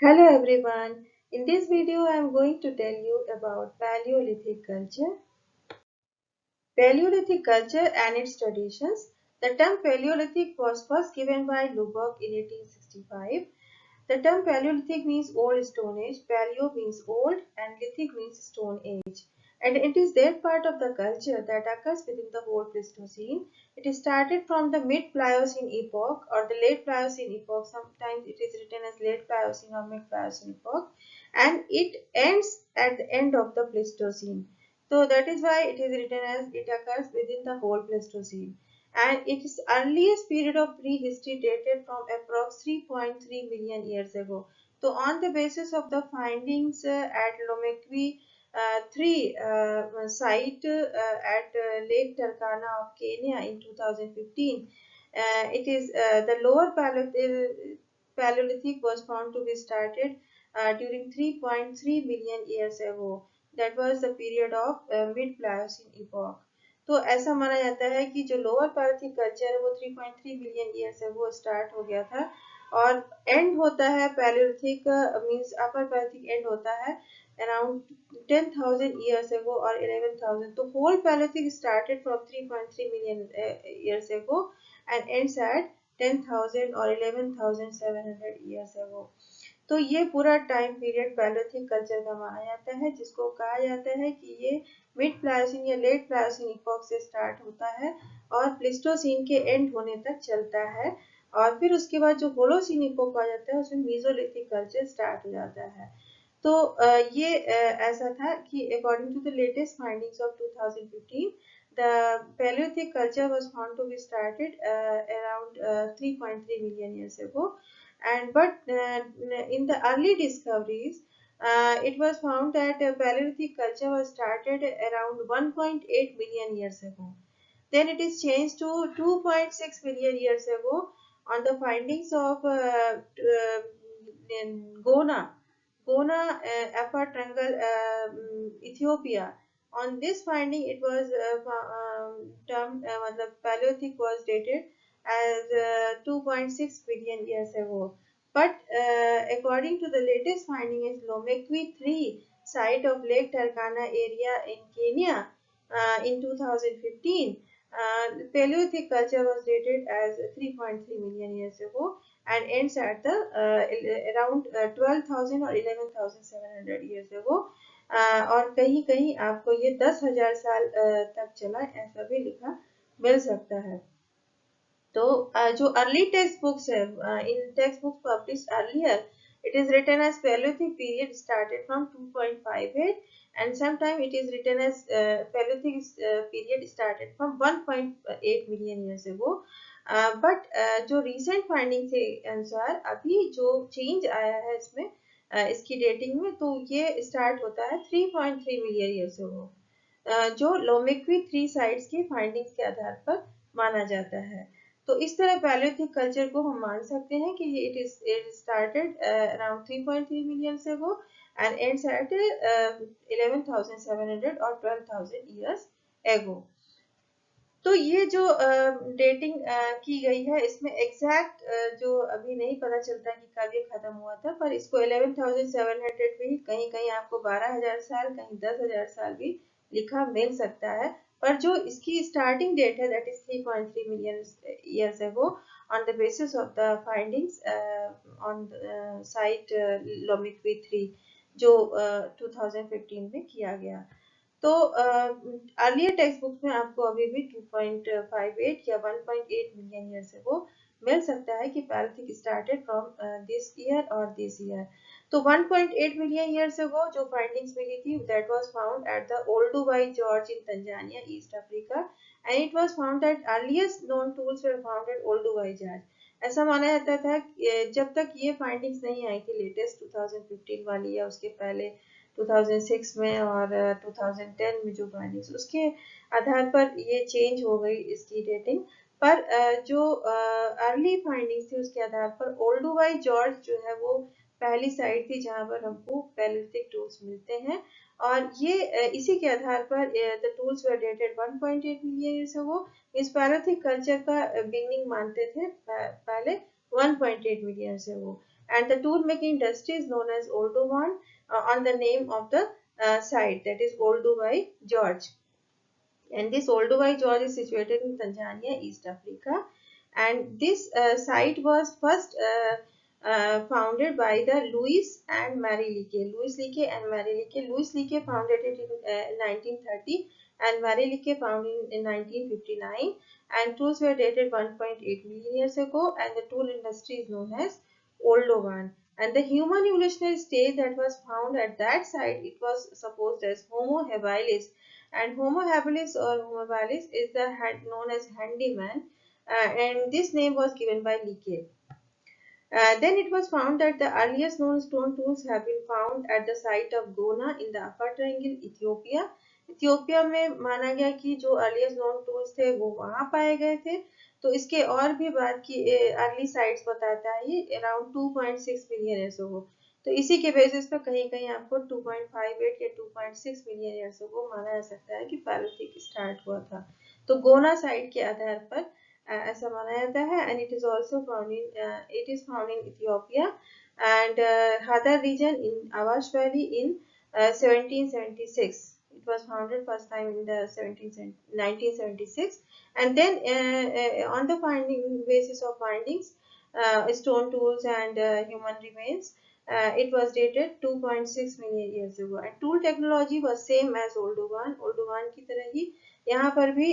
Hello everyone. In this video I am going to tell you about Paleolithic culture. Paleolithic culture and its traditions. The term Paleolithic was first given by Lubbock in 1865. The term Paleolithic means old stone age, Paleo means old and Lithic means stone age. And it is that part of the culture that occurs within the whole Pleistocene. It is started from the mid-Pliocene epoch or the late Pliocene epoch. Sometimes it is written as late Pliocene or mid-Pliocene epoch. And it ends at the end of the Pleistocene. So that is why it is written as it occurs within the whole Pleistocene, and its earliest period of prehistory dated from approx 3.3 million years ago. So on the basis of the findings at Lomekwi 3 site at Lake Turkana of Kenya in 2015, it is the lower Paleolithic was found to be started during 3.3 million years ago. That was the period of mid-Pliocene epoch. तो ऐसा माना जाता है कि जो lower पारथी culture है वो 3.3 million year से वो स्टार्ट हो गया था और एंड होता है Palaeolithic means upper Palaeolithic and होता है around 10,000 years ago or 11,000. तो whole Paleolithic started from 3.3 million years ago and ends at 10,000 or 11,700 years ago. तो ये पूरा टाइम पीरियड पैलियोलिथिक कल्चर का माना जाता है, जिसको कहा जाता है कि ये मिड प्लायोसीन या लेट प्लायोसीन इपॉक से स्टार्ट होता है और प्लिस्टोसीन के एंड होने तक चलता है, और फिर उसके बाद जो होलोसीन इपॉक आ जाता है उसमें मीसोलिथिक कल्चर स्टार्ट हो जाता है। तो ये ऐसा था कि according to the latest findings of 2015, the Paleolithic culture was found to be started around 3.3 million years ago, and but in the early discoveries it was found that Paleolithic culture was started around 1.8 million years ago. Then it is changed to 2.6 million years ago on the findings of Gona Upper Triangle, Ethiopia. On this finding, it was termed the Paleolithic was dated as 2.6 billion years ago. But according to the latest finding is Lomekwi 3 site of Lake Turkana area in Kenya in 2015. The Paleolithic culture was dated as 3.3 million years ago and ends at the around 12,000 or 11,700 years ago. और कहीं कहीं आपको ये 10,000 साल तक चला ऐसा भी लिखा मिल सकता है। तो जो अर्ली टेक्स्ट बुक्स है, in text books publish earlier, it is written as Paleolithic period started from 2.58 and sometime it is written as Paleolithic period started from 1.8 million years ago. But जो रिसेंट फाइंडिंग के अनुसार अभी जो change आया है इसमें इसकी डेटिंग में, तो ये स्टार्ट होता है 3.3 मिलियन ईयर्स अगो, जो लोमेक्वी 3 साइट्स के फाइंडिंग्स के आधार पर माना जाता है। तो इस तरह पैलियोलिथिक कल्चर को हम मान सकते हैं कि इट स्टार्टेड अराउंड 3.3 मिलियन से वो एंड एंड्स एट 11,700 और 12,000 ईयर्स एगो। तो ये जो डेटिंग की गई है इसमें एग्जैक्ट जो अभी नहीं पता चलता कि कब ये खत्म हुआ था, पर इसको 11,700 भी कहीं कहीं आपको 12,000 साल कहीं 10,000 साल भी लिखा मिल सकता है, पर जो इसकी स्टार्टिंग डेट है that is 3.3 million years ago on the basis of the findings on site Lomekwi 3 जो 2015 में किया गया। तो अर्लियर टेक्स्ट बुक में आपको अभी भी 2.58 या 1.8 मिलियन ईयर से वो मिल सकता है कि Palaeolithic started from this year और दिस ईयर। तो 1.8 मिलियन ईयर से वो जो फाइंडिंग्स मिली थी that was found at the Olduvai Gorge in Tanzania East Africa and it was found that earliest known tools were found at Olduvai Gorge. ऐसा माना जाता था जब तक ये फाइंडिंग्स नहीं आई थी लेटेस्ट 2015 वाली या उसके पहले 2006 में और 2010 में जो फाइंडिंग्स उसके आधार पर ये चेंज हो गई इसकी डेटिंग, पर जो अर्ली फाइंडिंग्स थी उसके आधार पर ओल्डोवाई जॉर्ज जो है वो पहली साइट थी जहां पर हमको पैलियोलिथिक टूल्स मिलते हैं, और ये इसी के आधार पर the tools were dated 1.8 million years अगो। इस पैलियोलिथिक कल्चर का बिगिनिंग मानते थे पहले 1.8 million years ago, and the tool making industry is known as Oldowan on the name of the site, that is Oldowan George. And this Oldowan George is situated in Tanzania, East Africa. And this site was first founded by the Louis and Mary Leakey. Louis Leakey and Mary Leakey. Louis Leakey founded it in 1930 and Mary Leakey founded in 1959. And tools were dated 1.8 million years ago, and the tool industry is known as Oldowan. And the human evolutionary stage that was found at that site, it was supposed as Homo habilis, and Homo habilis or Homo habilis is the known as handyman, and this name was given by Leakey. Then it was found that the earliest known stone tools have been found at the site of Gona in the Upper Triangle, Ethiopia. Ethiopia में माना गया कि जो earliest known tools थे वो वहां पाए गए थे। तो इसके और भी बात की अर्ली साइट्स बताता है ये अराउंड 2.6 मिलियन ईयर्स अगो। तो इसी के बेसिस पर कहीं कहीं आपको 2.58 या 2.6 मिलियन ईयर्स अगो माना जा सकता है कि पैलेलिथिक स्टार्ट हुआ था। तो गोना साइट के आधार पर ऐसा माना जाता है। And it is also found in Ethiopia and Hadar region in Awash valley in 1776. It was founded first time in the 1976, and then on the basis of findings, stone tools and human remains, it was dated 2.6 million years ago. And tool technology was same as Oldowan. Oldowan की तरह ही यहाँ पर भी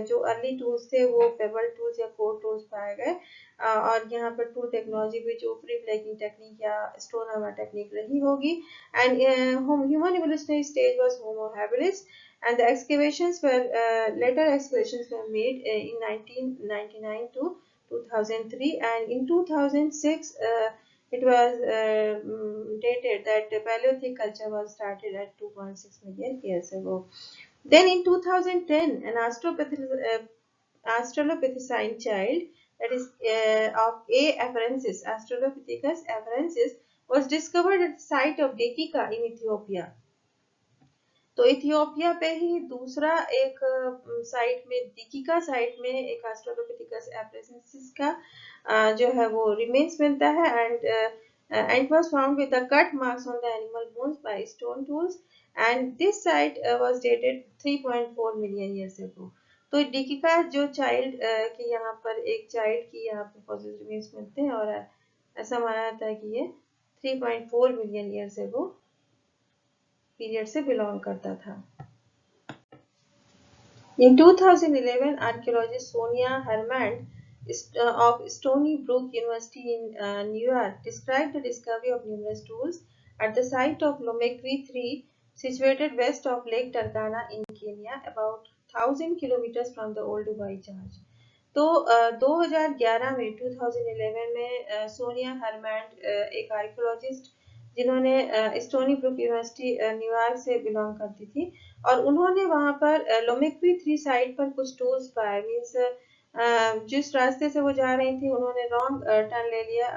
जो early tools थे वो payable tools या core tools पाए गए, और यहाँ पर टूल टेक्नोलॉजी भी जो फ्री फ्लैकिंग टेक्निक या स्टोन हैमर टेक्निक रही होगी। And human evolutionary stage was Homo habilis, and the excavations were later excavations were made in 1999 to 2003, and in 2006 it was dated that the Paleolithic culture was started at 2.6 million years ago. Then in 2010, an Australopithecine child, that is of A. afarensis, Australopithecus afarensis, was discovered at the site of Dekika in Ethiopia. तो Ethiopia पे ही दूसरा एक site में दिकिका site में एक Australopithecus एफरेंसिस का जो है वो रिमेन्स मिलता है, and was found with the cut marks on the animal bones by stone tools, and this site was dated 3.4 million years ago. तो डिकिका जो चाइल्ड के यहाँ पर एक चाइल्ड की यहाँ पर फॉसिल रिमेन्स मिलते हैं, और ऐसा माना जाता है कि ये 3.4 मिलियन ईयर्स अगो पीरियड से बिलोंग करता था। In 2011, archaeologist Sonia Hermand of Stony Brook University in New York described the discovery of numerous tools at the site of Lomekri 3, situated west of Lake Turkana in Kenya, about 1,000 kilometers from the Oldowan George. तो 2011 में 2011 में सोनिया हरमैंड एक archaeologist जिन्होंने stony book university New York से belong करती थी, और उन्होंने वहां पर लोमेक्वी 3 साइट पर कुछ टूल्स पाए। मीन्स जिस रास्ते से वो जा रही थी उन्होंने रॉन्ग टर्न ले लिया,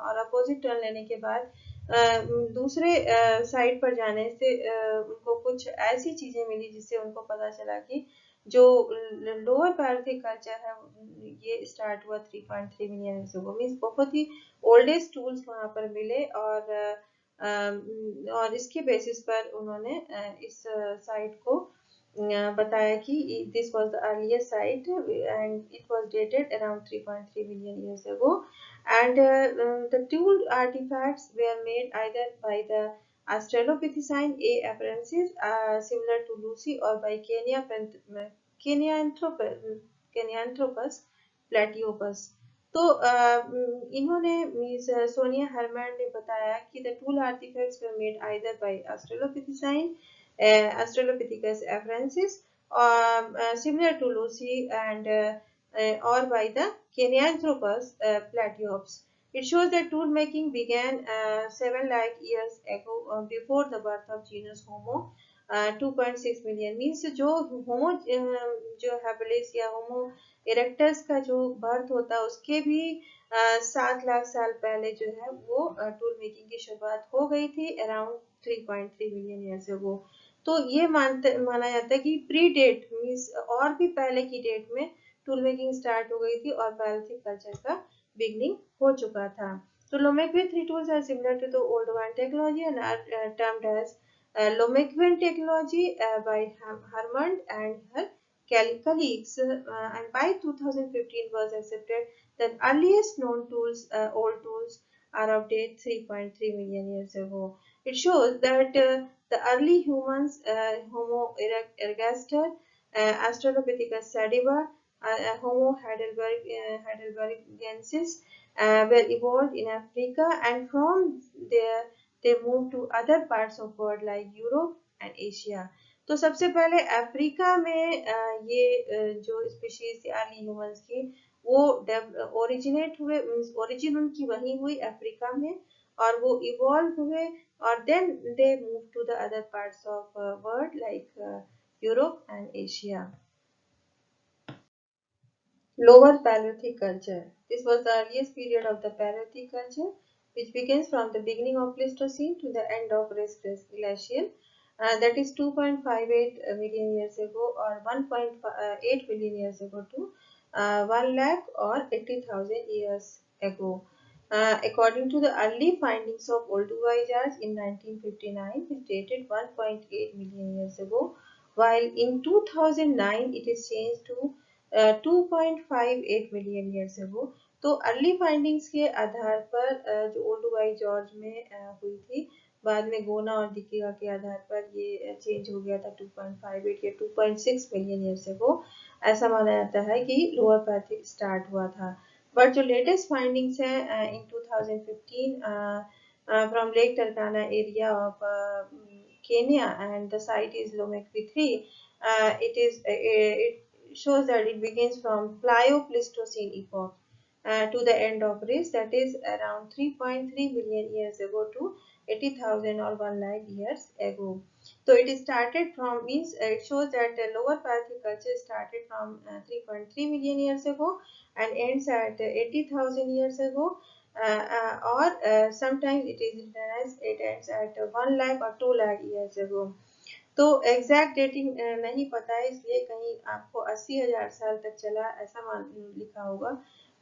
और अपोजिट टर्न लेने के बाद दूसरे साइट पर जाने से उनको कुछ ऐसी चीजें मिली जिससे उनको पता चला कि जो लोअर पैलेलिथिक कल्चर है ये स्टार्ट हुआ 3.3 मिलियन ईयर्स अगो। मीन्स बहुत ही ओल्डेस्ट टूल्स वहां पर मिले, और इसके बेसिस पर उन्होंने इस साइट को बताया कि this was the earliest site and it was dated around 3.3 million years ago, and the tool artefacts were made either by the Australopithecine A. afarensis, similar to Lucy, or by Kenyanthropus platyopus. तो इन्होंने means Sonia हरमैंड ने बताया कि the tool artefacts were made either by Australopithecine, Australopithecus afarensis, or similar to Lucy, and or by the Kenyanthropus platyopus. It shows that tool making began 7 lakh years ago before the birth of genus Homo. 2.6 million means जो होमो जो habilis या होमो erectus का जो birth होता है उसके भी 7 लाख साल पहले जो है वो टूल मेकिंग की शुरुआत हो गई थी अराउंड 3.3 मिलियन ईयर्स अगो। तो ये माना जाता है कि प्री डेट मीन्स और भी पहले की डेट में टूल मेकिंग स्टार्ट हो गई थी और पैलेलिथिक कल्चर का बिगनिंग हो चुका था। So Lomekwi tools are similar to the Oldowan technology and are termed as Lomekwian technology by Harmond and her colleagues, and by 2015 was accepted that earliest known tools, old tools, are of date 3.3 million years ago. It shows that the early humans, Homo ergaster, Australopithecus sediba, Homo heidelbergensis, were evolved in Africa, and from there they moved to other parts of world like Europe and Asia. तो सबसे पहले Africa में जो species थी early humans की वो originate हुए, means origin उनकी वहीं हुई अफ्रीका में, और वो इवॉल्व हुए, और then they move to the other parts of world like Europe and Asia. Lower Paleolithic culture. This was the earliest period of the Paleolithic culture, which begins from the beginning of Pleistocene to the end of Glacial, that is 2.58 million years ago or 1.8 billion years ago to 1 lakh or 80,000 years ago. According to the early findings of Oldowan in 1959, which dated 1.8 million years ago, while in 2009 it is changed to 2.58 million years अगो. तो early findings के आधार पर जो ओल्डोवाई George में हुई थी, बाद में gonna और दिकेगा के आधार पर ये चेंज हो गया था 2.58 या 2.6 मिलियन ईयर्स अगो. ऐसा माना जाता है कि लोअर पैथिक स्टार्ट हुआ था. बट जो लेटेस्ट फाइंडिंग्स है in 2015 from lake Turkana area of Kenya, and the site is Lomekwi 3. It shows that it begins from Pleistocene epoch to the end of race, that is around 3.3 million years ago to 80,000 or 1 lakh years ago. So it started from, means it shows that the lower Paleolithic culture started from 3.3 million years ago and ends at 80,000 years ago. Or sometimes it is written as it ends at 1 lakh or 2 lakh years ago. तो exact dating नहीं पता है, इसलिए कहीं आपको 80,000 साल तक चला ऐसा लिखा होगा,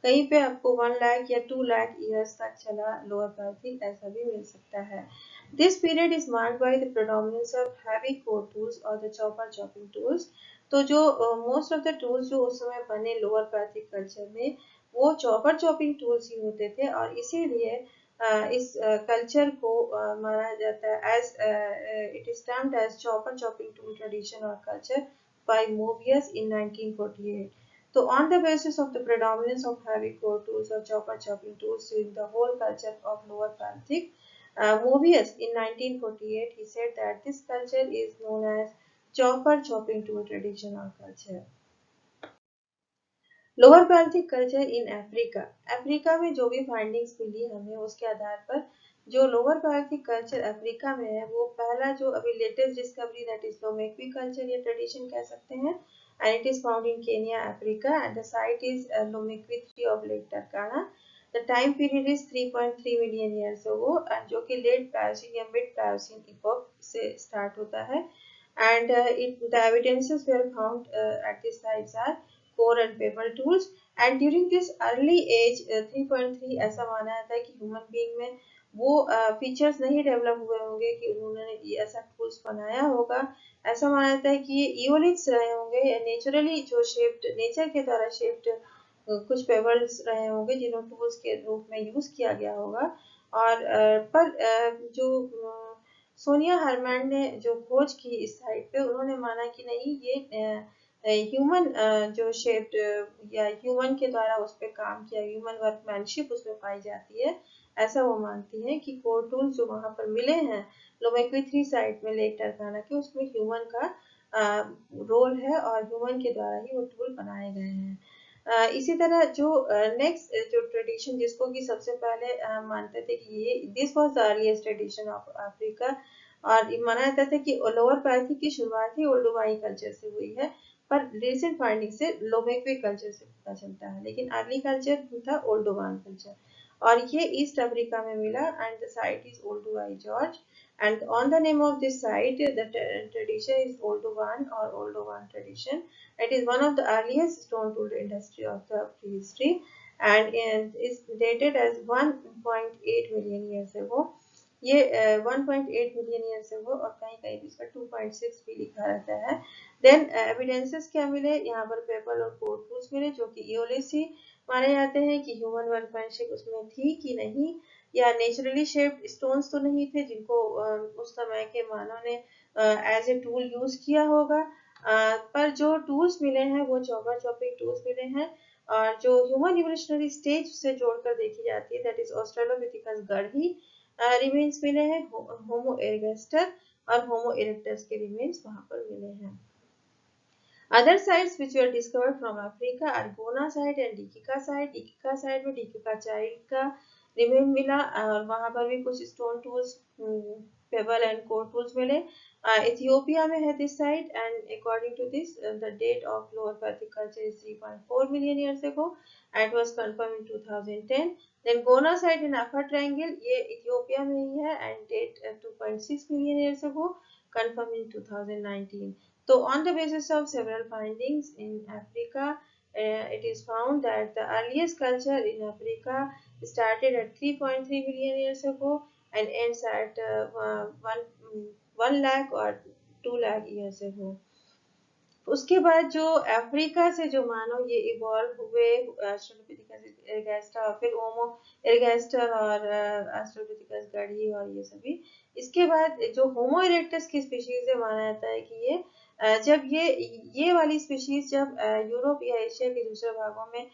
कहीं पे आपको 1 लाख या 2 लाख ईयर्स तक चला लोअर पैलेolithic, ऐसा भी मिल सकता है. This period is marked by the predominance of heavy core tools और द चॉपर चॉपिंग टूल्स. तो जो मोस्ट ऑफ द टूल्स जो उस समय बने लोअर पैलेolithic कल्चर में वो चॉपर चॉपिंग टूल्स ही होते थे, और इसीलिए इस कल्चर को माना जाता है as it is termed as chopper chopping tool tradition और culture by Movius in 1948. So on the basis of the predominance of heavy core tools or chopper chopping tools in the whole culture of Lower Paleolithic, Mobius in 1948 he said that this culture is known as chopper chopping tool tradition or culture. Lower palaeolithic culture in Africa. Africa में जो भी findings मिली हमें उसके आधार पर जो lower palaeolithic culture Africa में है वो पहला जो अभी latest discovery that is Lomekwi culture या ट्रेडिशन कह सकते हैं, and it is found in Kenya, Africa, and the site is Lomekwi 3 of Lake Turkana. The time period is 3.3 million years ago, and जो कि late Pliocene या mid Pliocene epoch से start होता है, and the evidences were found at these sites are core and pebble tools, and during this early age 3.3 ऐसा माना जाता है कि ह्यूमन बीइंग में वो फीचर्स नहीं डेवलप हुए होंगे कि उन्होंने ऐसा टूल्स बनाया होगा. ऐसा माना जाता है कि ये इओलिथ्स रहे होंगे या नेचुरली जो शेप्ड, नेचर के द्वारा शेप्ड कुछ पेबल्स रहे होंगे जिन्हों टूल्स के रूप में यूज किया गया होगा. और पर जो सोनिया हरमैन ने जो खोज की इस साइट पे, उन्होंने माना कि नहीं ये ह्यूमन जो शेप्ड या ह्यूमन के द्वारा उस पर काम किया, ह्यूमन वर्कमैनशिप उसमें पाई जाती है, ऐसा वो मानती है कि कोर टूल्स जो वहां पर मिले हैं लोमेक्वी 3 साइट में लेक टरकाना के, उसमें ह्यूमन का रोल है और ह्यूमन के द्वारा ही वो टूल बनाए गए हैं. इसी तरह जो नेक्स्ट जो ट्रेडिशन जिसको कि सबसे पहले मानते थे कि ये this was the earliest tradition of Africa, और माना जाता था कि लोअर पैलेolithic की शुरुआत ही ओल्डोवाई कल्चर से हुई है, पर रिसेंट फाइंडिंग से लोमेक्वी कल्चर से पता चलता है, लेकिन अर्ली कल्चर था ओल्डोवान कल्चर, और ये ईस्ट अफ्रीका में मिला, and the site is Olduvai Gorge, and on the name of this site the tradition is Oldowan or Oldowan tradition. It is one of the earliest stone tool industry of the prehistory, and is dated as 1.8 million years ago. ये 1.8 million year से वो, और कहीं कहीं भी इसका 2.6 भी लिखा रहता है। देन एविडेंसेस क्या मिले, यहाँ पर पेपल और कोटूल्स मिले जो कि इयोलिसी माने जाते हैं कि ह्यूमन वर्कमैनशिप उसमें थी कि नहीं, या नेचुरली शेप्ड स्टोन्स तो नहीं थे जिनको उस समय के मानव ने एज ए टूल यूज किया होगा। पर जो टूल्स मिले हैं वो चॉपर चॉपिंग टूल्स मिले हैं, और जो ह्यूमन इवोल्यूशनरी स्टेज से जोड़कर देखी जाती है that is Australopithecus Garhi remains मिले हैं, होमो एरेगस्टर और होमो इरेक्टस के रिमेन्स वहां पर मिले हैं। Other sites which were discovered from Africa are Gona site and Dikika site. Dikika site में Dikika child का रिमेन मिला, और वहां पर भी कुछ stone tools, pebble and core tools मिले। इथियोपिया में है this site, and according to this the date of lower Pethick culture is 3.4 million years ago and was confirmed in 2010. Then Gona site in Afar Triangle, ये Ethiopia में ही है and date 2.6 million years ago, confirmed in 2019. So on the basis of several findings in Africa, it is found that the earliest culture in Africa started at 3.3 million years ago and ends at 1 lakh or 2 lakh years ago. उसके बाद जो Africa से जो मानव ये evolve हुए Australopithecus एरगैस्टा और फिर होमो एरगैस्टर और ऑस्ट्रेलोपिथेकस गढ़ी और ये सभी, इसके बाद जो होमो इरेक्टस की स्पीशीज है माना जाता है कि ये जब ये वाली स्पीशीज जब यूरोप या एशिया के दूसरे भागों में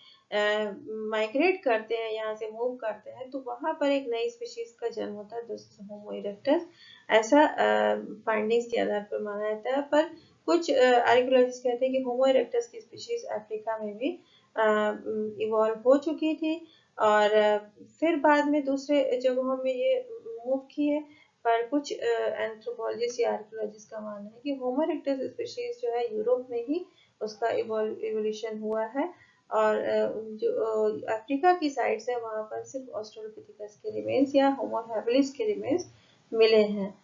माइग्रेट करते हैं, यहाँ से मूव करते हैं, तो वहां पर एक नई स्पीशीज का जन्म होता है दोस्तों होमो इरेक्टस, ऐसा फाइंडिंग्स के आधार पर माना जाता है। पर कुछ आर्कियोलॉजिस्ट कहते हैं कि होमो इरेक्टस की स्पीशीज अफ्रीका में भी इवॉल्व हो चुकी थी, और फिर बाद में दूसरे जगहों में ये मूव की है। पर कुछ एंथ्रोपोलॉजिस्ट या आर्कियोलॉजिस्ट का मानना है कि होमो इरेक्टस स्पीशीज जो है यूरोप में ही उसका इवोल्यूशन हुआ है, और जो अफ्रीका की साइड से वहां पर सिर्फ ऑस्ट्रेलोपिथेकस के रिमेन्स या होमो हैबिलिस के रिमेन्स मिले हैं।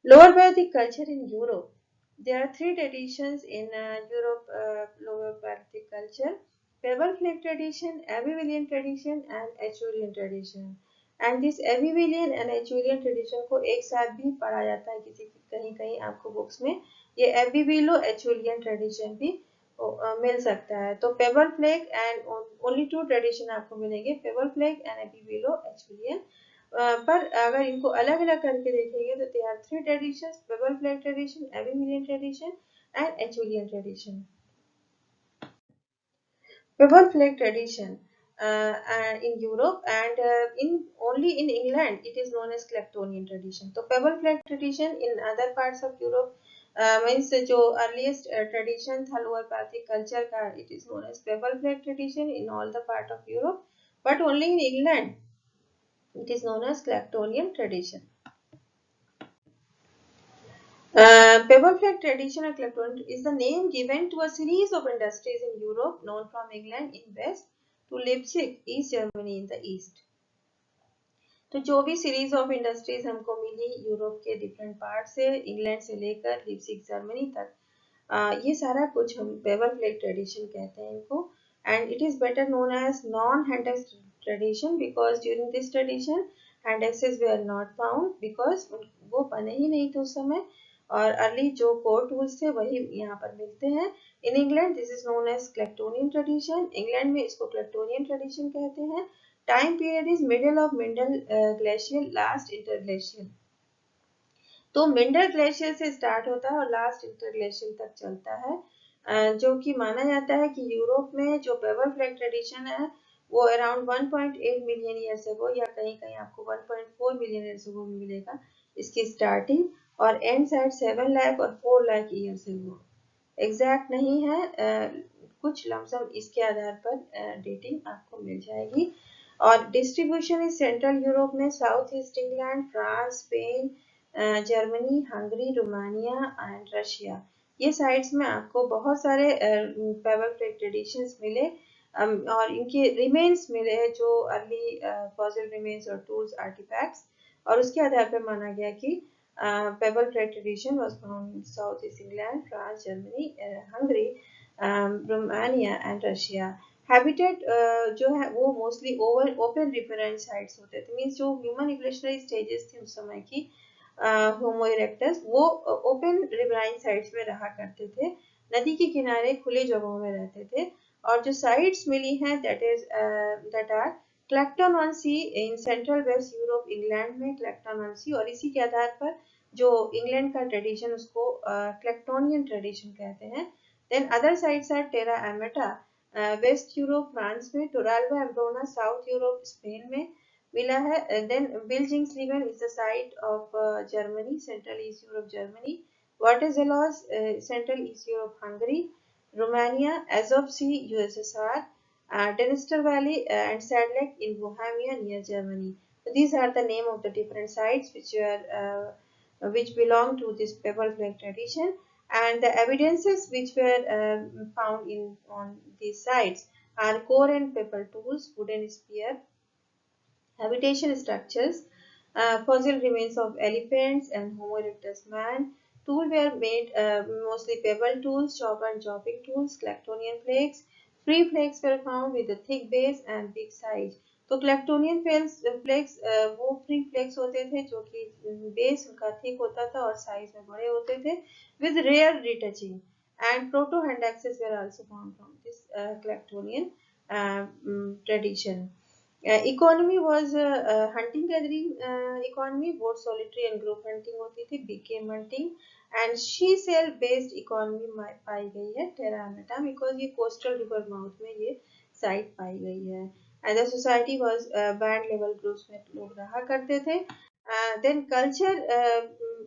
Lower Pethick culture in Europe, there are three traditions in Europe lower Paleolithic culture: Pebbleflake tradition, Abbevillian tradition, and Acheulean tradition. And this Abbevillian and Acheulean tradition को एक साथ भी पढ़ा जाता है किसी कहीं कहीं आपको बुक्स में, ये Abbevillo Acheulean tradition भी मिल सकता है। तो Pebbleflake and only two tradition आपको मिलेंगे, Pebbleflake and Abbevillo Acheulean। पर अगर इनको अलग अलग करके देखेंगे तो they are three traditions: pebble flake tradition, Abbevillian tradition and Acheulian tradition. Pebbleflake tradition in Europe and in England it is known as Clactonian tradition. तो Pebbleflake tradition in other parts of Europe means जो earliest tradition था lower Pathic culture का, it is known as Pebbleflake tradition in all the part of Europe, but only in England it is known as Clactonian tradition. Pebbleflake tradition or Clactonian is the name given to a series of industries in Europe known from England in west to Leipzig, East Germany in the east. तो जो भी series of industries हमको मिली Europe के different part से, England से लेकर लीप्जिग Germany तक, ये सारा कुछ हम पेबलफ्लेक ट्रेडिशन कहते हैं इनको, and it is better known as non-Handaxe tradition because during this tradition Handaxes were not found because वो बने ही नहीं थे उस समय, और अर्ली जो कोर टूल्स थे वही यहाँ पर मिलते हैं। In England this is known as Clactonian tradition, England में इसको क्लेक्टोनियन ट्रेडिशन कहते हैं। Time period is middle of Mindel glacial last interglacial, तो मिंडल ग्लेशियर से स्टार्ट होता है और लास्ट इंटरग्लेशियल तक चलता है, जो कि माना जाता है कि यूरोप में जो पेबलफ्लेक ट्रेडिशन है वो अराउंड 1.8 मिलियन ईयर्स अगो या कहीं कहीं आपको 1.4 मिलियन ईयर्स अगो मिलेगा इसकी स्टार्टिंग, और एंड्स एट 7 लाख और 4 लाख ईयर्स अगो। एग्जैक्ट नहीं है, कुछ लमसम इसके आधार पर डेटिंग आपको मिल जाएगी। और डिस्ट्रीब्यूशन इज सेंट्रल यूरोप में south East England, France, Spain, Germany, Hungary, Romania and Russia, ये साइट्स में आपको बहुत सारे पेबलफ्लेक ट्रेडिशंस मिले, और इनके रिमेन्स मिले हैं जो अर्ली फॉसिल रिमेन्स और टूल्स आर्टिफैक्ट्स, और उसके आधार पर माना गया कि pebble flake tradition was found in South East England, France, Germany, Hungary, Romania and Russia. Habitat जो है वो मोस्टली ओपन रिपेरेंट साइट्स होते थे, मीन्स जो ह्यूमन इवोल्यूशनरी स्टेजेस थी उस समय की होमो इरेक्टस वो ओपन रिवराइन साइट्स में रहा करते थे, नदी के किनारे खुले जगहों में रहते थे। और जो साइट्स मिली हैं that are Clacton on sea in central west Europe, England में क्लैक्टन ऑन सी, और इसी के आधार पर जो इंग्लैंड का ट्रेडिशन उसको क्लैक्टोनियन ट्रेडिशन कहते हैं। Then other sites are Terra Amata West Europe France में, Torralba Ambrona South Europe Spain में मिला है। Then Bilzingsleben is the site of Germany, central east Europe Germany, Vertesszolos central east Europe Hungary, Romania, Azov Sea USSR, Dniester Valley and Sadlec in Bohemia near Germany. So these are the name of the different sites which belong to this Pebbleflake tradition, and the evidences which were found on these sites are core and pebble tools, wooden spear, habitation structures, fossil remains of elephants and Homo erectus man. Tools were made mostly pebble tools, chop and chopping tools, Clactonian flakes. Free flakes were found with a thick base and big size. तो क्लैक्टोनियन flex वो free flex होते थे जो कि base उनका thick होता था और साइज में बड़े होते थे with rare retouching, and proto-handexes were also found from this Clactonian tradition. Economy was hunting gathering economy, both solitary and group hunting होती थी, big game hunting, and she cell based economy पाई गई है Terra Amata, because ये coastal river mouth में ये site पाई गई है। And the society was band level groups में लोग रहा करते थे। Then culture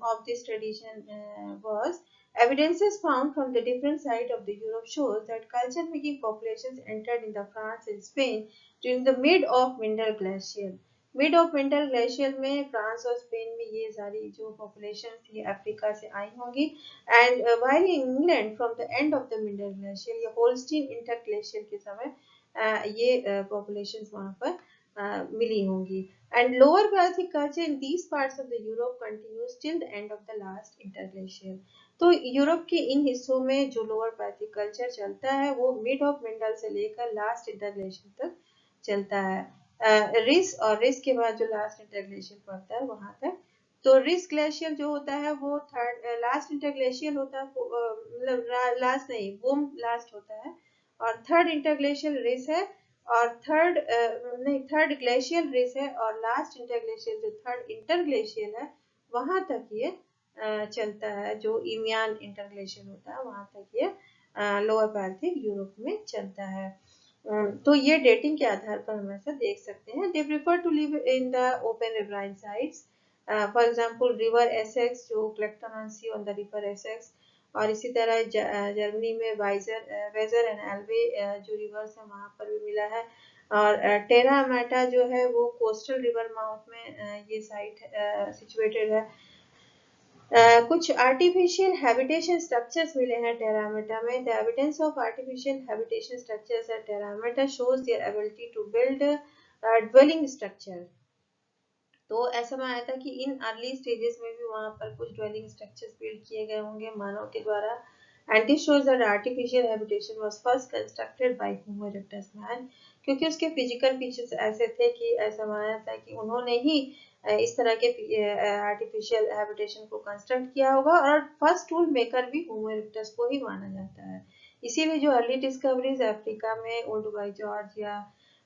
of this tradition was evidences found from the different sides of the Europe shows that culture making populations entered in the France and Spain during the mid of Middle Glacial. Mid of middle glacier में France और Spain में ये सारी जो population थी Africa से आई होंगी, and while in England from the end of the middle glacier या होल्स्टीन इंटरग्लेशियर के समय ये पॉपुलेशंस वहाँ पर मिली होंगी। And lower Pacific culture in these parts of the Europe continues till the end of the last interglacier. तो Europe के इन हिस्सों में जो लोअर पैसिफिक कल्चर चलता है वो मिड ऑफ मिडल से लेकर लास्ट इंटरग्लेशियर तक चलता है। रिस और रिस के बाद जो लास्ट इंटरग्लेशियर पड़ता है वहां तक। तो रिस ग्लेशियर जो होता है वो थर्ड लास्ट इंटरग्लेशियर होता है, मतलब लास्ट नहीं बूम लास्ट होता है, और थर्ड इंटरग्लेशियर रिस है, और थर्ड ग्लेशियल रिस है, और लास्ट इंटरग्लेशियर जो थर्ड इंटरग्लेशियर है वहां तक ये चलता है, जो इमियान इंटरग्लेशियर होता है वहां तक ये लोअर पैसिफिक यूरोप में चलता है। तो ये डेटिंग के आधार पर हम ऐसा देख सकते हैं। They prefer to live in the open riverine sites, for example river Essex जो Clacton on sea on the river Essex, और इसी तरह जर्मनी में वेजर एंड एल्वे जो रिवर्स है वहाँ पर भी मिला है, और टेरा एमेटा जो है वो कोस्टल रिवर माउथ में ये साइट सिचुएटेड है। कुछ आर्टिफिशियल हैबिटेशन स्ट्रक्चर्स मिले हैं टेरामेटा में। The evidence of artificial habitation structures at Terra Amata shows their ability to build dwelling structure. तो ऐसा माना था कि इन अर्ली स्टेजेस में भी वहां पर कुछ ड्वेलिंग स्ट्रक्चर्स बिल्ड किए गए होंगे मानव के द्वारा, and this shows that artificial habitation was first constructed by homo erectus man, क्योंकि उसके फिजिकल फीचर्स ऐसे थे कि ऐसा माना था कि उन्होंने ही इस तरह के आर्टिफिशियल हैबिटेशन को कंस्ट्रक्ट किया होगा, और फर्स्ट टूल मेकर भी होमो इरेक्टस को ही माना जाता है। इसीलिए जो अर्ली डिस्कवरीज अफ्रीका में ओल्डोवाई जॉर्ज या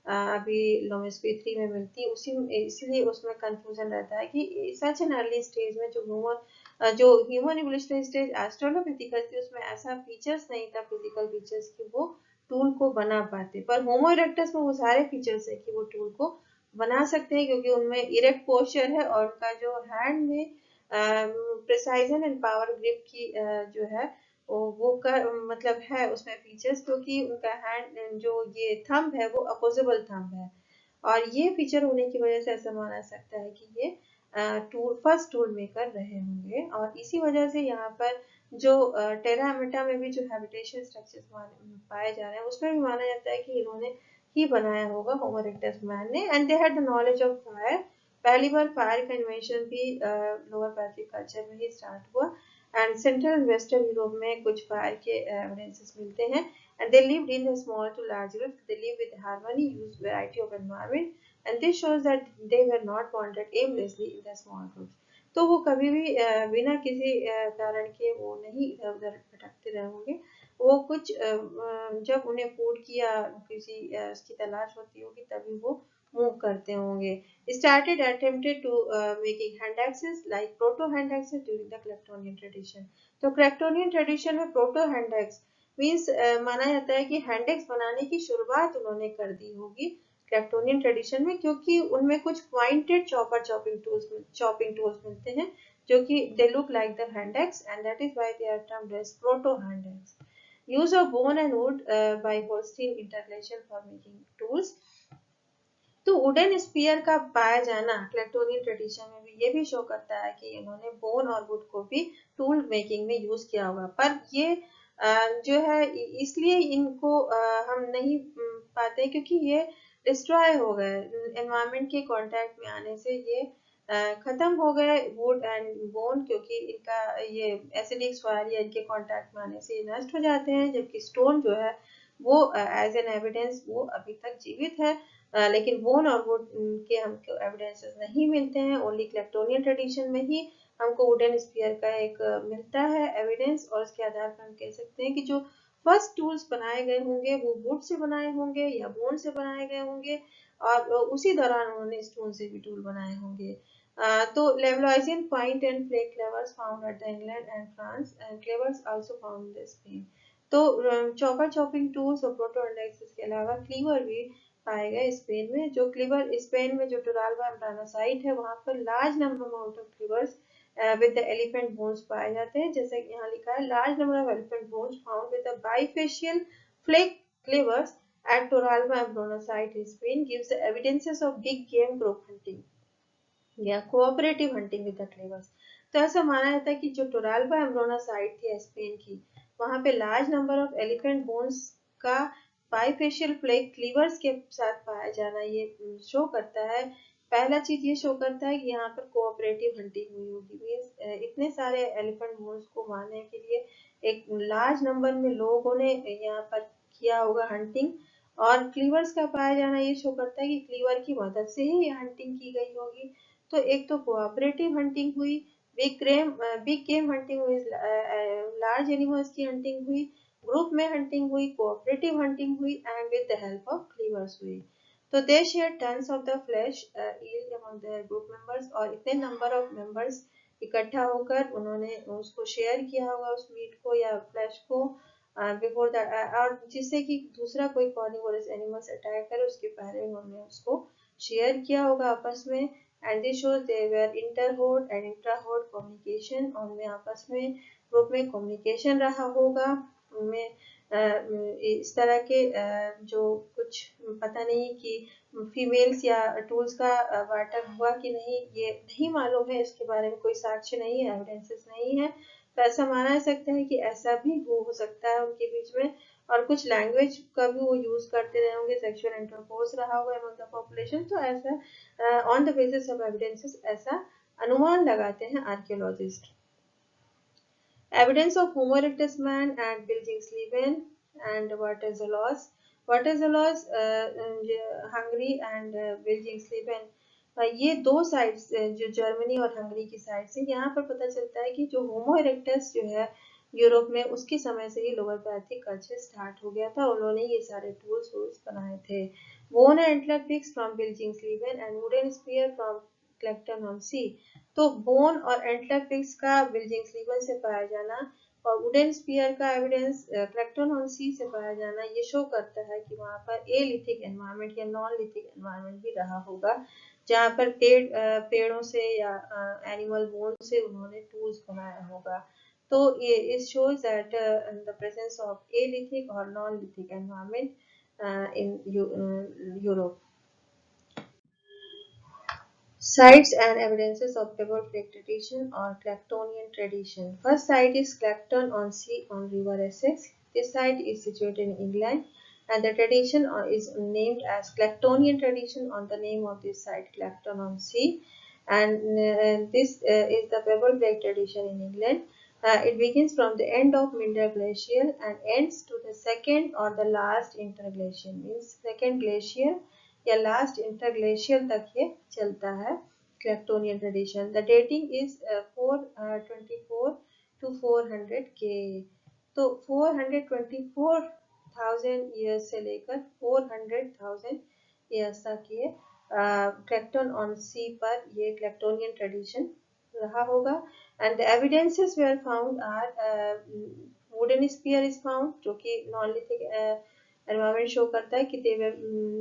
अभी लोमेस्फीयर 3 में मिलती है इसीलिए उसमें कंफ्यूजन रहता है कि सच एन अर्ली स्टेज में जो ह्यूमन इवोल्यूशनरी स्टेज एस्ट्रोलोपिथिकल थी उसमें ऐसा फीचर्स नहीं था फिजिकल फीचर्स कि वो टूल को बना पाते, पर होमो इरेक्टस में वो सारे फीचर्स है कि वो टूल को बना सकते हैं, क्योंकि उनमें इरेक्ट पोस्चर है और उनका जो हैंड में प्रिसाइजन एंड पावर ग्रिप की जो है वो मतलब है उसमें फीचर्स, क्योंकि उनका हैंड जो ये थंब है वो अपोजिबल थंब है, और ये फीचर होने की वजह से ऐसा माना सकता है कि ये फर्स्ट टूल मेकर रहे होंगे। और इसी वजह से यहाँ पर जो टेरा एमेटा में भी जो हैबिटेशन स्ट्रक्चर्स पाए जा रहे हैं उसमें भी माना जाता है कि इन्होंने ही बनाया होगा होमो इरेक्टस मैन ने, and they had the knowledge of fire. पहली बार फायर का इन्वेंशन भी लोअर पैसिफिक कल्चर में ही स्टार्ट हुआ, एंड सेंट्रल वेस्टर्न यूरोप में कुछ फायर के एविडेंसेस मिलते हैं. And they lived in small to large groups. They live with harmony, use variety of environment, and this shows that they were not wanted aimlessly in the small groups. तो वो कभी भी बिना किसी कारण के वो नहीं इधर उधर भटकते रहे होंगे. वो कुछ जब उन्हें फूड की या किसी उसकी तलाश होती होगी तभी वो मूव करते होंगे. Started attempted to making Handaxes like Protohandaxes during the Clactonian tradition. तो Clactonian tradition में Protohandaxe means माना जाता है कि Handaxe बनाने की शुरुआत उन्होंने कर दी होगी Clactonian tradition में, क्योंकि उनमें कुछ pointed chopping tools मिलते हैं जो कि they look like the Handaxe, and that is why they are termed as Protohandaxe. Use of bone and wood by Holstein interglacial for making tools. तो वुडन स्पीयर का पाया जाना क्लेक्टोनियन ट्रेडिशन में भी ये भी शो करता है कि इन्होंने बोन और वुड को भी टूल मेकिंग में यूज किया होगा. पर ये जो है इसलिए इनको हम नहीं पाते क्योंकि ये डिस्ट्रॉय हो गए एनवायरनमेंट के कांटेक्ट में आने से. ये खत्म हो गए वुड एंड बोन, क्योंकि इनका ये एसिडिक सॉइल या इनके कांटेक्ट में आने से नष्ट हो जाते हैं. जबकि स्टोन जो है वो एज एन एविडेंस वो अभी तक जीवित है. लेकिन बोन और वुड के हमको एविडेंसेस नहीं मिलते हैं. ओनली क्लेक्टोनियन ट्रेडिशन में ही हमको वुडन स्पीयर का एक मिलता है एविडेंस, और उसके आधार पर हम कह सकते हैं कि जो फर्स्ट टूल्स बनाए गए होंगे वो वुड से बनाए होंगे या बोन से बनाए गए होंगे, और उसी दौरान उन्होंने स्टोन से भी टूल बनाए होंगे. तो Levalloisian point and flake cleavers found at the England and France, and cleavers also found in Spain. तो चॉपिंग टूल्स और प्रोटोहंडाक्सेस के अलावा क्लीवर भी पाए गए स्पेन में. जो क्लीवर स्पेन में जो टुराल्बा एम्ब्राना साइट है वहां पर large number amount of cleavers with the elephant bones पाए जाते हैं. जैसे कि यहाँ लिखा है large number of elephant bones found with the bifacial flake cleavers at Toralba Ambrona site in Spain gives the evidences of big game group hunting या cooperative hunting with the clavers. तो ऐसा माना जाता है कि जो टोराल्बा एम्ब्रोना साइट थी Spain की वहां पे large number of elephant bones का बाइफेशियल फ्लेक क्लीवर्स के साथ पाया जाना ये शो करता है. पहला चीज ये शो करता है कि यहाँ पर कोऑपरेटिव हंटिंग हुई होगी. इतने सारे एलिफेंट बोन्स को मारने के लिए एक लार्ज नंबर में लोगों ने यहाँ पर किया होगा हंटिंग, और क्लीवर्स का पाया जाना ये शो करता है कि क्लीवर की मदद से ही हंटिंग की गई होगी. तो एक तो कोऑपरेटिव हंटिंग हुई, बिग गेम हंटिंग हुई, लार्ज एनिमल्स की हंटिंग हुई, ग्रुप में हंटिंग हुई, कोऑपरेटिव हंटिंग हुई, and with the help of cleavers हुई. तो they share tons of the flesh yield among their group members, और इतने नंबर ऑफ मेंबर्स इकट्ठा होकर उन्होंने उसको शेयर किया होगा उस मीट को या फ्लैश को बिफोर दैट, और जिससे कि दूसरा कोई कार्निवोरस एनिमल्स अटैक करे उसके पहले उन्होंने उसको शेयर किया होगा आपस में. and this shows they were inter-horde and intra-horde communication. उनमें आपस में ग्रुप में कम्युनिकेशन रहा होगा. उनमें इस तरह के जो कुछ पता नहीं कि फीमेल्स या टूल्स का बार्टर हुआ कि नहीं ये नहीं मालूम है. इसके बारे में कोई साक्ष्य नहीं है, एविडेंसेस नहीं है. तो ऐसा माना जा सकता है कि ऐसा भी हो सकता है उनके बीच में, और कुछ लैंग्वेज का भी वो यूज करते रहे होंगे, सेक्सुअल इंटरकोर्स रहा होगा अमंग द पॉपुलेशन. तो ऐसा on the basis of evidences ऐसा अनुमान लगाते हैं archaeologist. Evidence of Homo erectus man at Bilzingsleben and Vertesszolos Hungary and Bilzingsleben. ये दो साइट्स जो जर्मनी और हंगरी की साइड से, यहाँ पर पता चलता है कि जो होमो इरेक्टस जो है यूरोप में उसके समय से ही लोअर पैथिक कल्चर स्टार्ट हो गया था. उन्होंने ये सारे टूल्स बनाए थे. Bone and antler picks from Bilzingsleben and wooden spear from Clacton on sea. तो बोन और एंटलर पिक्स का बिल्जिंग्सलीवन से पाया जाना और वुडन स्पीयर का एविडेंस क्लेक्टन ऑन सी से पाया जाना ये शो करता है कि वहां पर एलिथिक एनवायरनमेंट या नॉन लिथिक एनवायरनमेंट भी रहा होगा, जहाँ पर पेड़ों से या एनिमल बोन से उन्होंने टूल्स बनाया होगा. तो it shows that the presence of Paleolithic or non-lithic environment in Europe. Sites and evidences of Pebbleflake tradition or Clactonian tradition. First site is Clacton on Sea on River Essex. This site is situated in England, and the tradition is named as Clactonian tradition on the name of this site, Clacton on Sea. And this is the Pebbleflake tradition in England. It begins from the end of Middle Glacial and ends to the second or the last interglacial, means second glacier या last interglacial तक ये चलता है Clactonian tradition. The dating is 424 to 400 K. तो 424,000 years से लेकर 400,000 years तक ये क्लैक्टन ऑन सी पर ये क्लैक्टोनियन ट्रेडिशन रहा होगा. And the evidences were found are wooden spear is found, जो कि नॉनलिथिक environment शो करता है कि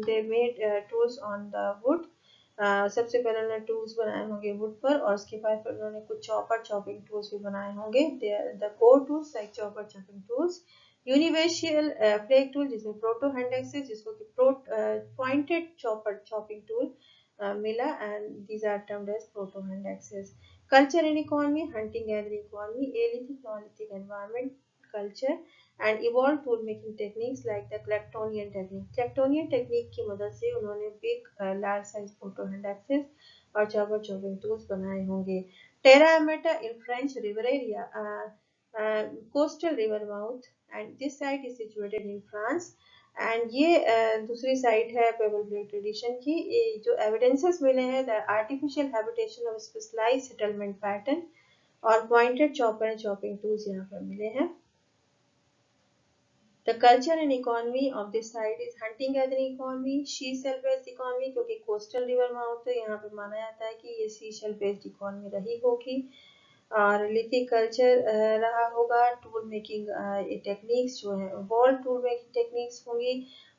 they made tools on the wood. सबसे पहले उन्होंने टूल्स बनाए होंगे वुड पर और उसके बाद फिर उन्होंने कुछ चॉपर चॉपिंग टूल्स भी बनाए होंगे. The core tools like chopper chopping tools. Universal flake tool जिसमें प्रोटोहैंडेक्स जिसको कि पॉइंटेड चॉपर चॉपिंग टूल मिला and these are termed as protohandaxes. Culture and economy, hunting gathering economy, Paleolithic Neolithic environment culture and evolved tool making techniques like the Clactonian technique. Clactonian technique की मदद से उन्होंने big large size protohandaxes और chopper chopping tools बनाए होंगे. Terra Amata in French river area, coastal river mouth, and this site is situated in France. And ये दूसरी site है पेबलफ्लेक ट्रेडिशन की. जो एविडेंसेस मिले हैं the artificial habitation of specialised settlement pattern और pointed chopper and chopping tools यहाँ पर मिले हैं. The culture and economy of this site is hunting gathering economy, sea shell based economy, क्योंकि कोस्टल रिवर माउथ है यहाँ पे माना जाता है कि ये सी सेल बेस्ड इकोनॉमी रही होगी. और लिथिक कल्चर रहा होगा. टूल मेकिंग टेक्निक्स जो है वॉल टूल मेकिंग टेक्निक्स होंगी.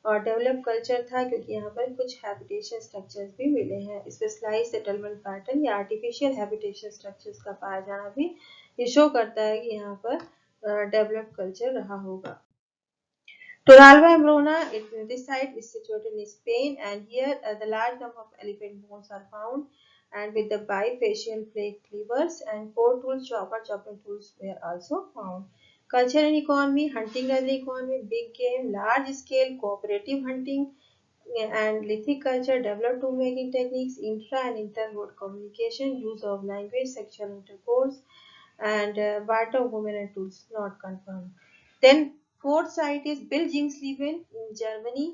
और डेवलप कल्चर था क्योंकि यहाँ पर कुछ हैबिटेशन स्ट्रक्चर्स भी मिले हैं. स्पेशलाइज्ड सेटलमेंट पैटर्न या आर्टिफिशियल हैबिटेशन स्ट्रक्चर्स का पाया जाना भी ये शो करता है कि यहाँ पर डेवलप कल्चर रहा होगा. Toralba Amrona, this site is situated in Spain, and here the large number of elephant bones are found, and with the bifacial flake cleavers and four tools, chopper chopping tools were also found. Culture and economy, hunting gathering economy, big game, large scale cooperative hunting, and lithic culture, developed tool making techniques, intra and inter-road communication, use of language, sexual intercourse, and barter of women and tools not confirmed. Then fourth site is Bilgingsleben in Germany,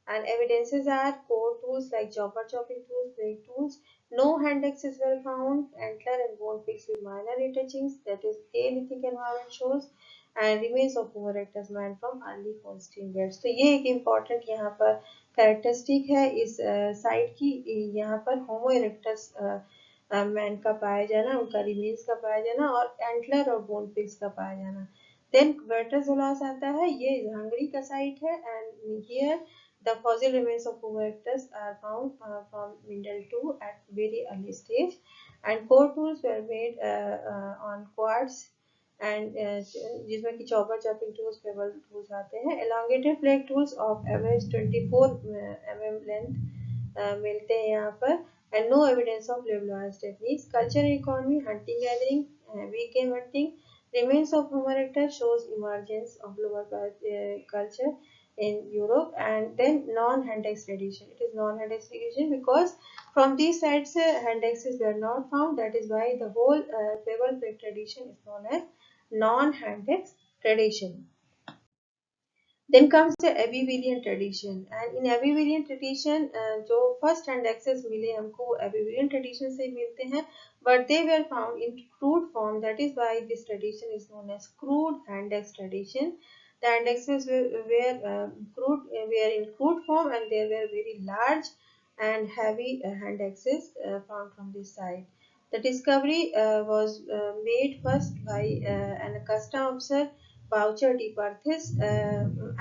and evidences are core tools like chopper chopping tools, blade tools. No handexes were found. Antler and bone picks with minor retouchings, that is Paleolithic environment shows, and remains of Homo erectus man from early Holstein beds. तो ये एक important यहाँ पर characteristic है इस site की. यहाँ पर होमो इरेक्टस मैन का पाया जाना, उनका रिमेन्स का पाया जाना और एंटलर और बोन पिक्स का पाया जाना. देन वेट्राजोलास आता है, ये हंगरी का साइट है. And here the fossil remains of Homo erectus are found from middle to at very early stage. And core tools were made on quartz and जिसमें कि chopper chopping tools, pebble tools आते हैं. Elongated flake tools of average 24 mm length मिलते हैं यहाँ पर. And no evidence of levelized techniques. Culture and economy, hunting gathering, big game hunting. Remains of Homo erectus shows emergence of lower culture in Europe. And then non-Handaxe tradition. It is non-Handaxe tradition because from these sites Handexes were not found. That is why the whole Pebbleflake tradition is known as non-Handaxe tradition. Then comes the Abbevillian tradition, and in Abbevillian tradition जो first handexes मिले हमको Abbevillian tradition से मिलते हैं, but they were found in crude form. That is why this tradition is known as crude handex tradition. The handexes were in crude form, and they were very large and heavy handexes found from this site. The discovery was made first by an custom officer, Suchita Tripathi,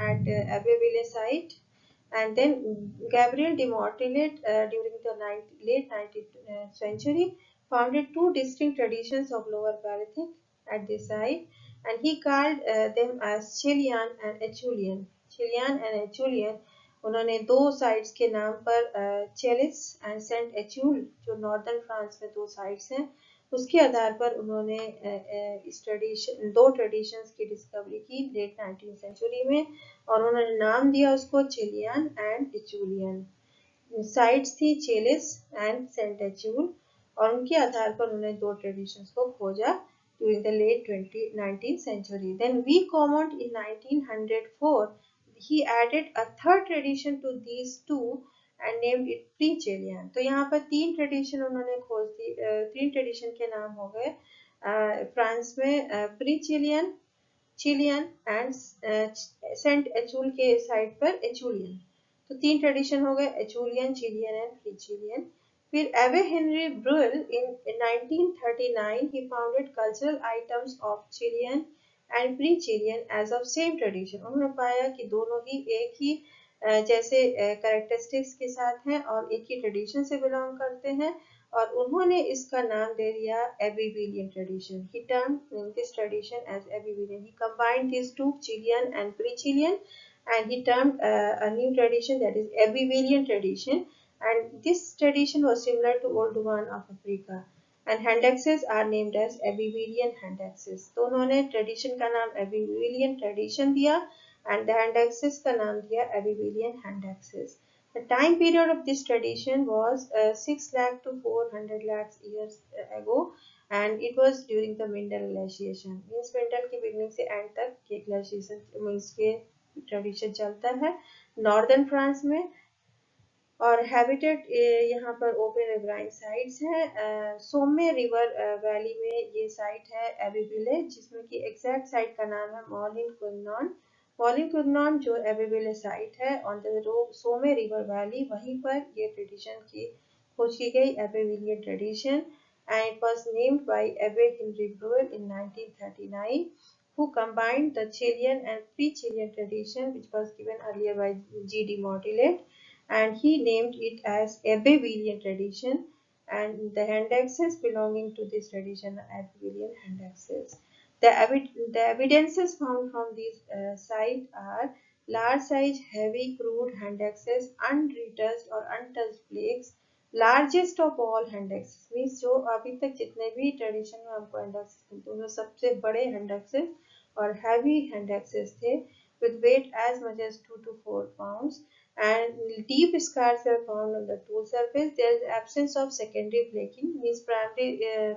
at Abbevillian site, and then Gabriel de Mortillet during the late 19th century founded two distinct traditions of Lower Paleolithic at this site, and he called them as Acheulean and Acheulean. Acheulean and Acheulean, उन्होंने दो sites के नाम पर चेलिस and Saint एचूल जो northern France में दो sites हैं उसके आधार पर उन्होंने इस ट्रेडिशन दो ट्रेडिशंस की डिस्कवरी की लेट 19th सेंचुरी में और उन्होंने नाम दिया उसको चिलियन एंड एचूलियन. साइट्स थी चेलिस एंड सेंट एचूल और उनके आधार पर उन्होंने दो ट्रेडिशंस को खोजा during the late 19th century. Then V. Comont in 1904, he added a third tradition to these two and named it pre-Chilean. तो यहाँ पर तीन ट्रेडिशन उन्होंने खोज दी, तीन ट्रेडिशन के नाम हो गए फ्रांस में प्री-चिलियन, चिलियन एंड सेंट एचूल के साइड पर एचूलियन। तो तीन ट्रेडिशन हो गए, एचूलियन, चिलियन एंड प्री-चिलियन। फिर एवे Henry ब्रुएल in 1939 he founded cultural items of Chilean and pre-Chilean as of same tradition। उन्होंने पाया कि दोनों ही एक ही जैसे कैरेक्टरिस्टिक्स के साथ हैं और एक ही ट्रेडिशन से बिलोंग करते हैं और उन्होंने इसका नाम दे दिया Abbevillian tradition। He termed this tradition as Abbevillian। He combined these two, Chilean and pre-Chilean, and he termed a new tradition, that is Abbevillian tradition, and this tradition was similar to Oldowan of Africa, and Handaxes are named as Abbevillian Handaxes। तो उन्होंने tradition का नाम Abbevillian tradition दिया and the Handaxes का नाम दिया Abbevillian Handaxes। The time period of this tradition was 6 lakh to 400 lakhs years ago, and it was during the Mindel glaciation। Means Mendel के beginning से एंड तक ये ग्लेशिएशन मीन्स के tradition चलता है नॉर्दर्न फ्रांस में। और हैबिटेट यहाँ पर ओपन रिवराइन साइट्स है। सोमे रिवर वैली में ये साइट है एबेविले, जिसमें कि एग्जैक्ट साइट का नाम है मॉलिन कुन्नॉन। मॉलिन कुन्नॉन जो एबेविले साइट है on the Somme river valley, वहीं पर ये ट्रेडिशन की खोज की गई, Abbevillian tradition, and it was named by Abbe Henri Breuil in 1939 who combined the Chilean and pre-Chilean tradition which was given earlier by G.D. Mortillet, and he named it as Abbevillian tradition, and the Handaxes belonging to this tradition are Abbevillian Handaxes. The evidences found from these sites are large size, heavy, crude Handaxes, unretouched or untouched flakes, largest of all Handaxes, means जो अभी तक जितने भी tradition में हमको Handaxes मिलते हैं उनमें सबसे बड़े Handaxes और heavy Handaxes थे with weight as much as 2 to 4 pounds, and deep scars were found on the tool surface. There is absence of secondary flaking, means primary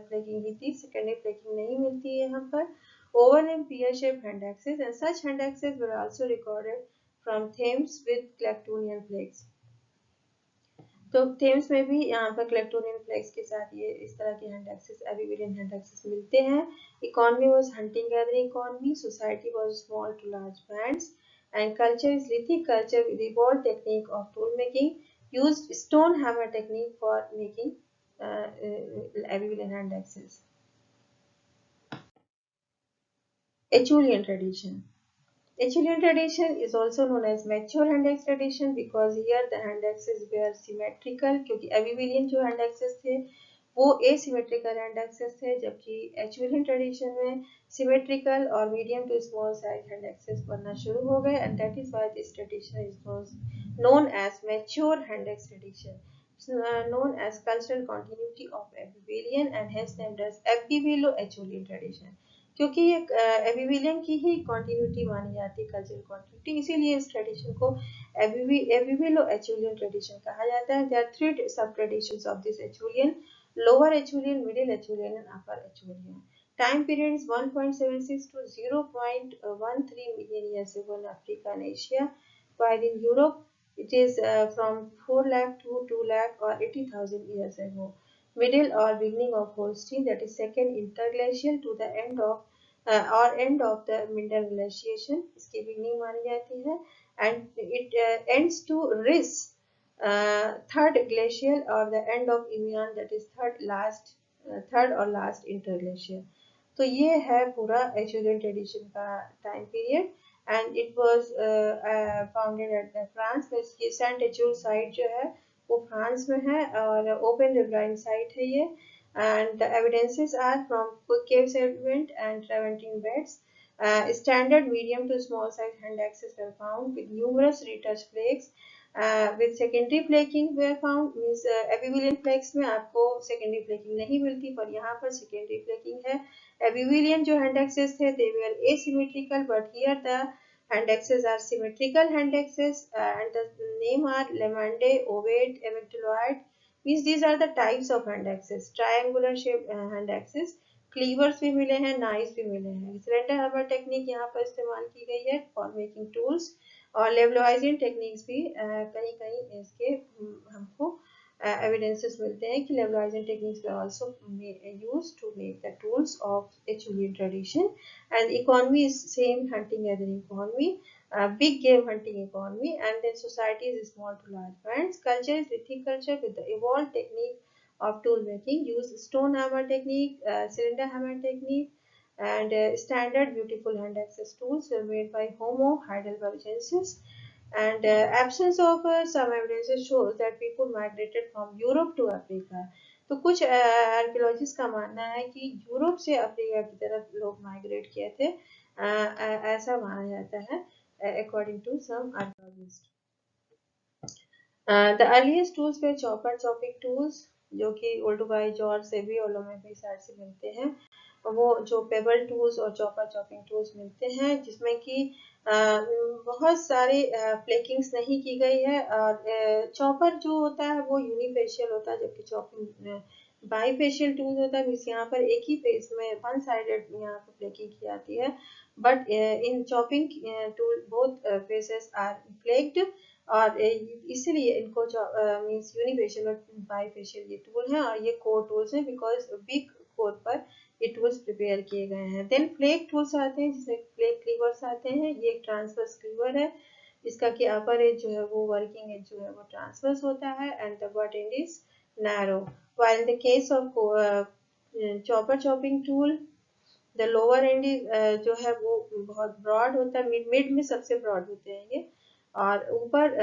flaking ही थी, secondary flaking नहीं मिलती है यहाँ पर। Oval and pear-shaped Handaxes, and such Handaxes were also recorded from Thames with Clactonian flakes। तो Thames में भी यहाँ पर क्लेक्टोनियन फ्लैग्स के साथ ये इस तरह के हैंडाक्सेस, एबेविलियन हैंडाक्सेस मिलते हैं। Economy was hunting gathering economy, society was small to large bands, and culture is lithic culture with evolved technique of tool making, used stone hammer technique for making Abbevillian handaxes. Acheulean tradition. Acheulean tradition is also known as mature Handaxe tradition because here the Handaxes were symmetrical, क्योंकि Abbevillian जो Handaxes थे वो asymmetrical Handaxes थे, जबकि Acheulean tradition में symmetrical और medium to small size Handaxes बनना शुरू हो गए, and that is why this tradition is known as mature Handaxe tradition. Known as cultural continuity of Abbevillian and hence named as Abbevillo-Acheulean tradition, क्योंकि ये एबेविलियन की ही continuity मानी जाती है, कल्चरल कंटिन्यूटी, इसीलिए इस ट्रेडिशन को एबेविलो एचूलियन ट्रेडिशन कहा जाता है। There are three sub traditions of this Acheulean: lower Acheulean, middle Acheulean and upper Acheulean. Time period is 1.76 to 0.13 million years ago in Africa and Asia, while in Europe it is from 4 lakh to 2 lakh or 80,000 years ago. Middle or beginning of Holstein, that is second interglacial to the end of end of the Mindel glaciation, इसकी beginning मानी जाती है, and it ends to Riss, third glacial or the end of Evian, that is third or last interglacial। तो ये है पूरा Acheulean tradition का time period, and it was founded at France में। इसकी सेंट एचूल साइट जो है वो फ्रांस में है और ओपन रिवराइन साइट है ये, and the evidences are from cave sediment and travertine beds. Standard medium to small size Handaxes were found with numerous retouched flakes with secondary flaking were found, means Abbevillian flakes में आपको secondary flaking नहीं मिलती, पर यहाँ पर secondary flaking है। Abbevillian जो Handaxes थे they were asymmetrical, but here the Handaxes are symmetrical Handaxes, and the name are Lemande, ovate, eventualoid, means these are the types of Handaxes. Triangular shaped Handaxes क्लीवर्स भी मिले हैं, knife भी मिले हैं। Cylinder hammer technique यहाँ पर इस्तेमाल की गई है फॉर मेकिंग टूल्स, और लेवलाइजिंग टेक्निक्स भी कहीं कहीं इसके हमको evidences मिलते हैं कि levelizing techniques were also used to make the tools of Acheulean tradition. And economy is same hunting gathering economy, big game hunting economy, and then society is small to large bands. Culture is lithic culture with the evolved technique of tool making, use stone hammer technique, cylinder hammer technique, and standard beautiful hand access tools were made by Homo heidelbergensis. And absence of some evidences shows that people migrated from Europe to Africa. तो कुछ archaeologist का मानना है कि Europe से Africa की तरफ लोग माइग्रेट किए थे, ऐसा माना जाता है according to some archaeologists. The earliest tools were chopper chopping tools, जो कि ओल्डोवाई जॉर्ज से भी ओलोमेपी साइड से मिलते हैं। वो जो पेबल टूल्स और चॉपर चॉपिंग टूल्स मिलते हैं, जिसमें कि बहुत सारे फ्लेकिंग्स नहीं की गई है, और चॉपर जो होता है वो यूनिफेशियल होता है, जबकि चॉपिंग बाईफेशियल टूल होता है। मीन्स यहाँ पर एक ही फेस में वन साइडेड यहाँ पर फ्लेकिंग की जाती है, but in chopping tool both faces are flaked, और इसीलिए इनको मीन्स यूनिफेशियल और बाईफेशियल ये टूल है, और ये कोर टूल्स हैं बिकॉज बिग कोर पर ये टूल्स प्रिपेयर किए गए हैं। देन फ्लेक टूल्स आते हैं, जिसमें फ्लेक क्लीवर्स आते हैं। ये एक ट्रांसवर्स क्लीवर है, इसका कि अपर एज जो है वो वर्किंग एज जो है वो ट्रांसवर्स होता है, and the but and is narrow. While in the case of chopper chopping tool, the lower and जो है वो बहुत ब्रॉड होता है, मिड में सबसे ब्रॉड होते हैं ये, और ऊपर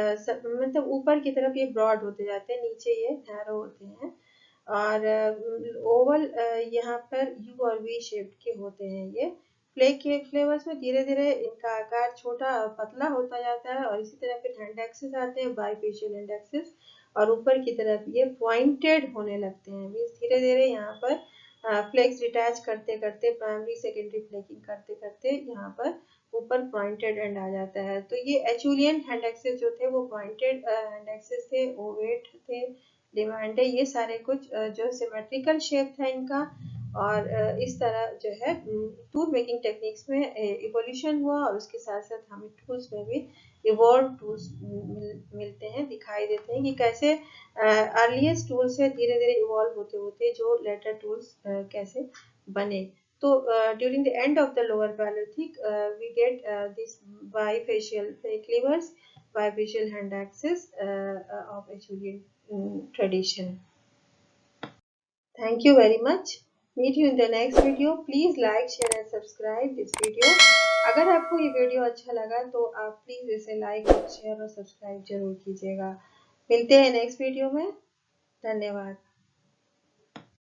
मतलब ऊपर की तरफ ये ब्रॉड होते जाते हैं, नीचे ये नैरो होते हैं, और ओवल यहाँ पर यू और वी शेप के होते हैं। ये फ्लेक के फ्लेवर्स में धीरे धीरे इनका आकार छोटा और पतला होता जाता है, और इसी तरह फिर हैंड एक्सेस आते हैं, बाईफेशियल हैंड एक्सेस, और ऊपर की तरफ ये पॉइंटेड होने लगते हैं। मीन्स धीरे धीरे यहाँ पर फ्लेक्स डिटैच करते करते, प्राइमरी सेकेंडरी फ्लेकिंग करते करते यहाँ पर ऊपर पॉइंटेड एंड आ जाता है। तो ये एचूलियन हैंड एक्सेस जो थे वो पॉइंटेड हैंड एक्सेस थे, ओवेट थे, डिमांड है, ये सारे कुछ जो सिमेट्रिकल शेप था इनका, और इस तरह जो है टूल मेकिंग टेक्निक्स में इवोल्यूशन हुआ, और उसके साथ साथ हमें टूल्स में भी इवॉल्व टूल्स मिलते हैं, दिखाई देते हैं कि कैसे अर्लीस्ट टूल से धीरे धीरे इवॉल्व होते होते जो लेटर टूल्स कैसे बने। तो during the end of the lower Paleolithic, we get this bifacial cleavers, bifacial hand axes of Acheulean tradition. Thank you very much. Meet you in the next video. Please like, share and subscribe this video. अगर आपको ये video अच्छा लगा तो आप please इसे like और share और सब्सक्राइब जरूर कीजिएगा। मिलते हैं नेक्स्ट वीडियो में। धन्यवाद।